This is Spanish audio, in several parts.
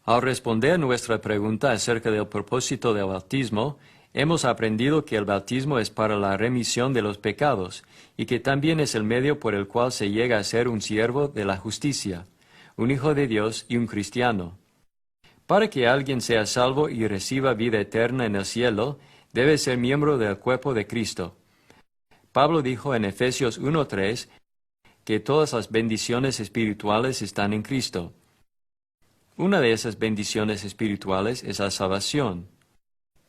Al responder nuestra pregunta acerca del propósito del bautismo, hemos aprendido que el bautismo es para la remisión de los pecados y que también es el medio por el cual se llega a ser un siervo de la justicia, un hijo de Dios y un cristiano. Para que alguien sea salvo y reciba vida eterna en el cielo, debe ser miembro del cuerpo de Cristo. Pablo dijo en Efesios 1:3 que todas las bendiciones espirituales están en Cristo. Una de esas bendiciones espirituales es la salvación.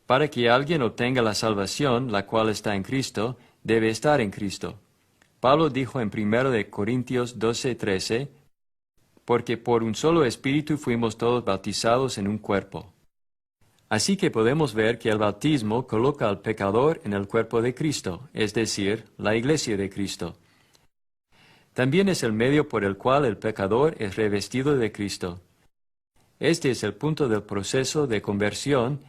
Para que alguien obtenga la salvación, la cual está en Cristo, debe estar en Cristo. Pablo dijo en 1 Corintios 12:13, porque por un solo espíritu fuimos todos bautizados en un cuerpo. Así que podemos ver que el bautismo coloca al pecador en el cuerpo de Cristo, es decir, la iglesia de Cristo. También es el medio por el cual el pecador es revestido de Cristo. Este es el punto del proceso de conversión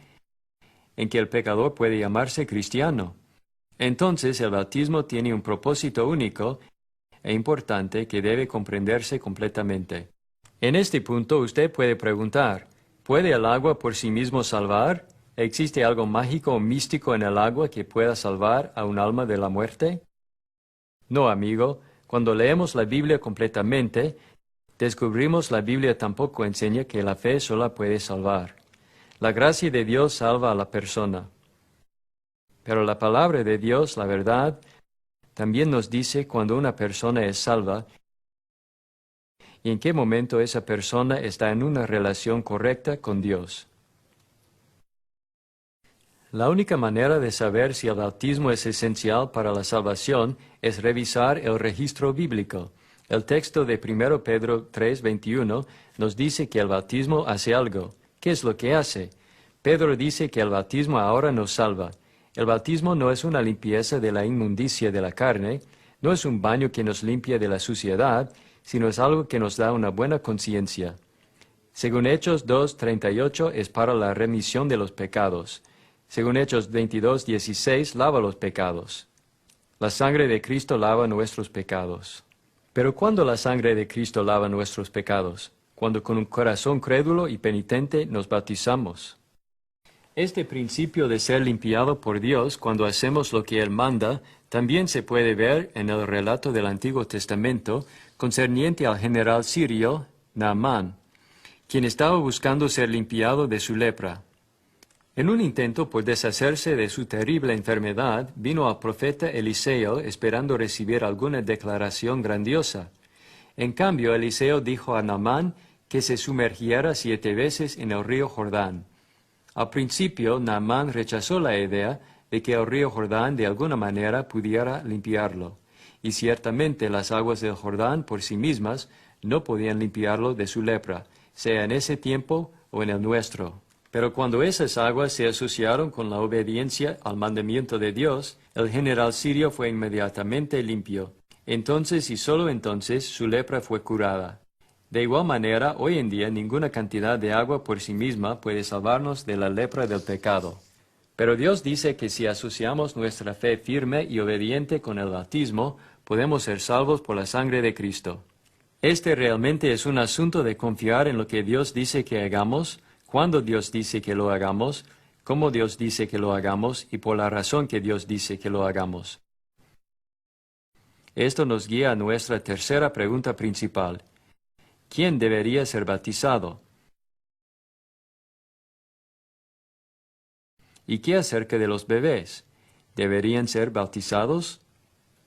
en que el pecador puede llamarse cristiano. Entonces el bautismo tiene un propósito único e importante que debe comprenderse completamente. En este punto usted puede preguntar, ¿puede el agua por sí mismo salvar? ¿Existe algo mágico o místico en el agua que pueda salvar a un alma de la muerte? No, amigo. Cuando leemos la Biblia completamente, descubrimos la Biblia tampoco enseña que la fe sola puede salvar. La gracia de Dios salva a la persona. Pero la palabra de Dios, la verdad, también nos dice cuando una persona es salva y en qué momento esa persona está en una relación correcta con Dios. La única manera de saber si el bautismo es esencial para la salvación es revisar el registro bíblico. El texto de 1 Pedro 3:21 nos dice que el bautismo hace algo. ¿Qué es lo que hace? Pedro dice que el bautismo ahora nos salva. El bautismo no es una limpieza de la inmundicia de la carne, no es un baño que nos limpia de la suciedad, sino es algo que nos da una buena conciencia. Según Hechos 2:38 es para la remisión de los pecados. Según Hechos 22:16 lava los pecados. La sangre de Cristo lava nuestros pecados. Pero ¿cuándo la sangre de Cristo lava nuestros pecados? Cuando con un corazón crédulo y penitente nos bautizamos. Este principio de ser limpiado por Dios cuando hacemos lo que Él manda también se puede ver en el relato del Antiguo Testamento concerniente al general sirio Naamán, quien estaba buscando ser limpiado de su lepra. En un intento por deshacerse de su terrible enfermedad, vino al profeta Eliseo esperando recibir alguna declaración grandiosa. En cambio, Eliseo dijo a Naamán que se sumergiera 7 veces en el río Jordán. Al principio, Naamán rechazó la idea de que el río Jordán de alguna manera pudiera limpiarlo, y ciertamente las aguas del Jordán por sí mismas no podían limpiarlo de su lepra, sea en ese tiempo o en el nuestro. Pero cuando esas aguas se asociaron con la obediencia al mandamiento de Dios, el general sirio fue inmediatamente limpio. Entonces y solo entonces su lepra fue curada. De igual manera, hoy en día ninguna cantidad de agua por sí misma puede salvarnos de la lepra del pecado. Pero Dios dice que si asociamos nuestra fe firme y obediente con el bautismo, podemos ser salvos por la sangre de Cristo. Este realmente es un asunto de confiar en lo que Dios dice que hagamos, cuando Dios dice que lo hagamos, cómo Dios dice que lo hagamos y por la razón que Dios dice que lo hagamos. Esto nos guía a nuestra tercera pregunta principal. ¿Quién debería ser bautizado? ¿Y qué acerca de los bebés? ¿Deberían ser bautizados?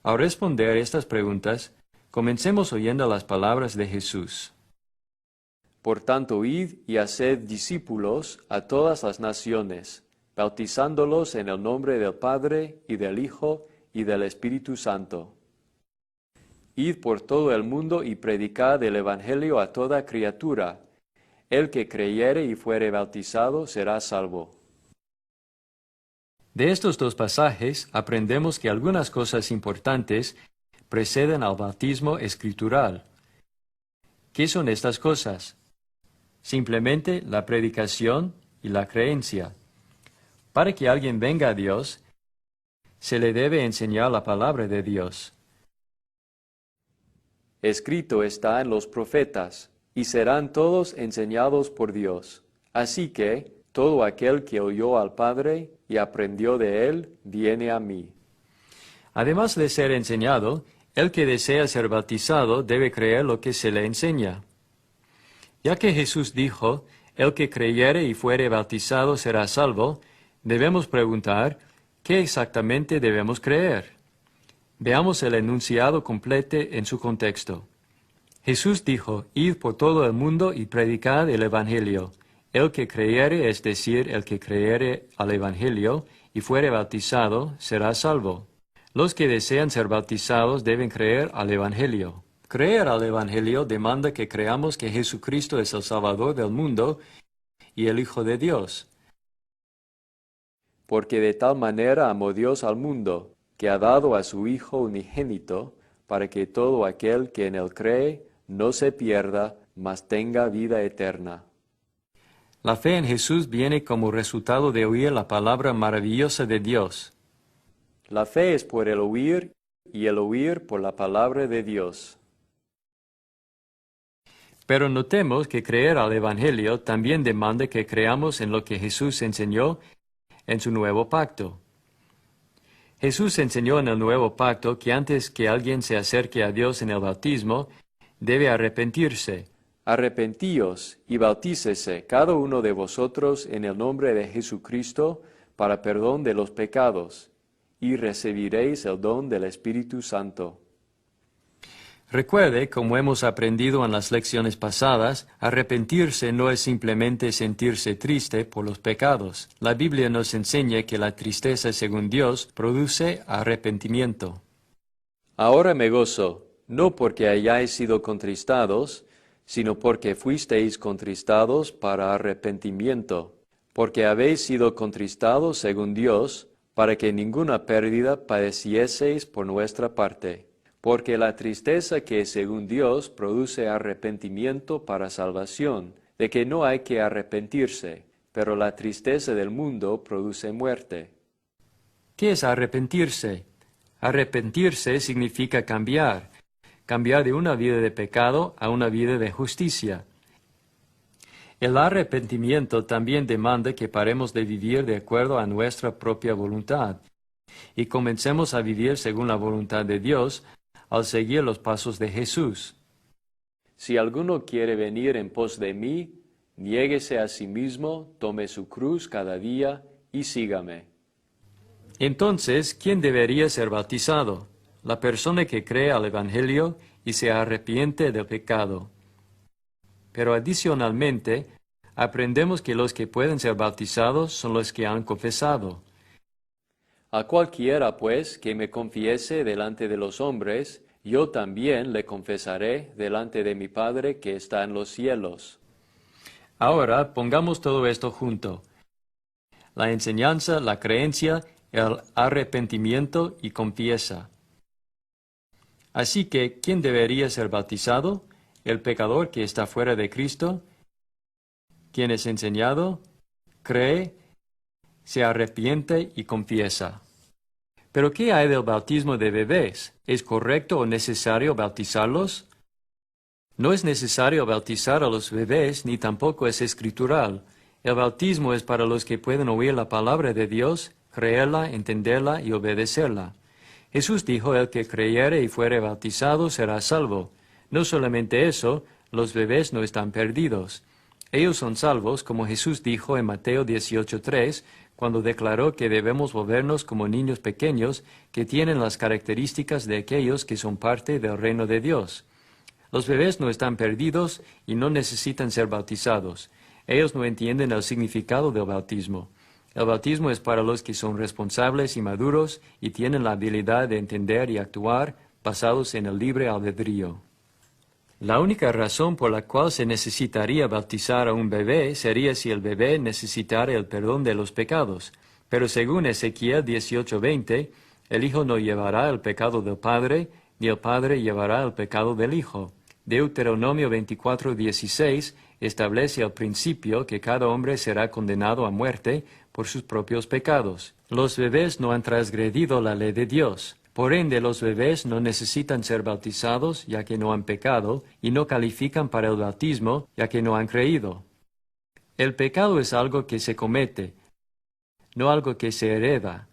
Al responder estas preguntas, comencemos oyendo las palabras de Jesús. Por tanto, id y haced discípulos a todas las naciones, bautizándolos en el nombre del Padre, y del Hijo, y del Espíritu Santo. Id por todo el mundo y predicad el Evangelio a toda criatura. El que creyere y fuere bautizado será salvo. De estos 2 pasajes aprendemos que algunas cosas importantes preceden al bautismo escritural. ¿Qué son estas cosas? Simplemente la predicación y la creencia. Para que alguien venga a Dios, se le debe enseñar la palabra de Dios. Escrito está en los profetas, y serán todos enseñados por Dios. Así que todo aquel que oyó al Padre y aprendió de él, viene a mí. Además de ser enseñado, el que desea ser bautizado debe creer lo que se le enseña. Ya que Jesús dijo, el que creyere y fuere bautizado será salvo, debemos preguntar, ¿qué exactamente debemos creer? Veamos el enunciado completo en su contexto. Jesús dijo, id por todo el mundo y predicad el Evangelio. El que creyere, es decir, el que creyere al Evangelio y fuere bautizado, será salvo. Los que desean ser bautizados deben creer al Evangelio. Creer al Evangelio demanda que creamos que Jesucristo es el Salvador del mundo y el Hijo de Dios. Porque de tal manera amó Dios al mundo, que ha dado a su Hijo unigénito, para que todo aquel que en él cree no se pierda, mas tenga vida eterna. La fe en Jesús viene como resultado de oír la palabra maravillosa de Dios. La fe es por el oír, y el oír por la palabra de Dios. Pero notemos que creer al Evangelio también demanda que creamos en lo que Jesús enseñó en su nuevo pacto. Jesús enseñó en el nuevo pacto que antes que alguien se acerque a Dios en el bautismo, debe arrepentirse. Arrepentíos y bautícese cada uno de vosotros en el nombre de Jesucristo para perdón de los pecados, y recibiréis el don del Espíritu Santo. Recuerde, como hemos aprendido en las lecciones pasadas, arrepentirse no es simplemente sentirse triste por los pecados. La Biblia nos enseña que la tristeza, según Dios, produce arrepentimiento. Ahora me gozo, no porque hayáis sido contristados, sino porque fuisteis contristados para arrepentimiento, porque habéis sido contristados según Dios, para que ninguna pérdida padecieseis por nuestra parte. Porque la tristeza que según Dios produce arrepentimiento para salvación, de que no hay que arrepentirse, pero la tristeza del mundo produce muerte. ¿Qué es arrepentirse? Arrepentirse significa cambiar de una vida de pecado a una vida de justicia. El arrepentimiento también demanda que paremos de vivir de acuerdo a nuestra propia voluntad y comencemos a vivir según la voluntad de Dios, al seguir los pasos de Jesús. Si alguno quiere venir en pos de mí, niéguese a sí mismo, tome su cruz cada día y sígame. Entonces, ¿quién debería ser bautizado? La persona que cree al Evangelio y se arrepiente del pecado. Pero adicionalmente, aprendemos que los que pueden ser bautizados son los que han confesado. A cualquiera, pues, que me confiese delante de los hombres, yo también le confesaré delante de mi Padre que está en los cielos. Ahora, pongamos todo esto junto. La enseñanza, la creencia, el arrepentimiento y confiesa. Así que, ¿quién debería ser bautizado? ¿El pecador que está fuera de Cristo? ¿Quién es enseñado? Cree, se arrepiente y confiesa. ¿Pero qué hay del bautismo de bebés? ¿Es correcto o necesario bautizarlos? No es necesario bautizar a los bebés, ni tampoco es escritural. El bautismo es para los que pueden oír la palabra de Dios, creerla, entenderla y obedecerla. Jesús dijo, el que creyere y fuere bautizado será salvo. No solamente eso, los bebés no están perdidos. Ellos son salvos, como Jesús dijo en Mateo 18:3, cuando declaró que debemos volvernos como niños pequeños que tienen las características de aquellos que son parte del reino de Dios. Los bebés no están perdidos y no necesitan ser bautizados. Ellos no entienden el significado del bautismo. El bautismo es para los que son responsables y maduros y tienen la habilidad de entender y actuar basados en el libre albedrío. La única razón por la cual se necesitaría bautizar a un bebé sería si el bebé necesitara el perdón de los pecados. Pero según Ezequiel 18:20, el Hijo no llevará el pecado del Padre, ni el Padre llevará el pecado del Hijo. Deuteronomio 24:16 establece el principio que cada hombre será condenado a muerte por sus propios pecados. Los bebés no han transgredido la ley de Dios. Por ende, los bebés no necesitan ser bautizados, ya que no han pecado, y no califican para el bautismo, ya que no han creído. El pecado es algo que se comete, no algo que se hereda.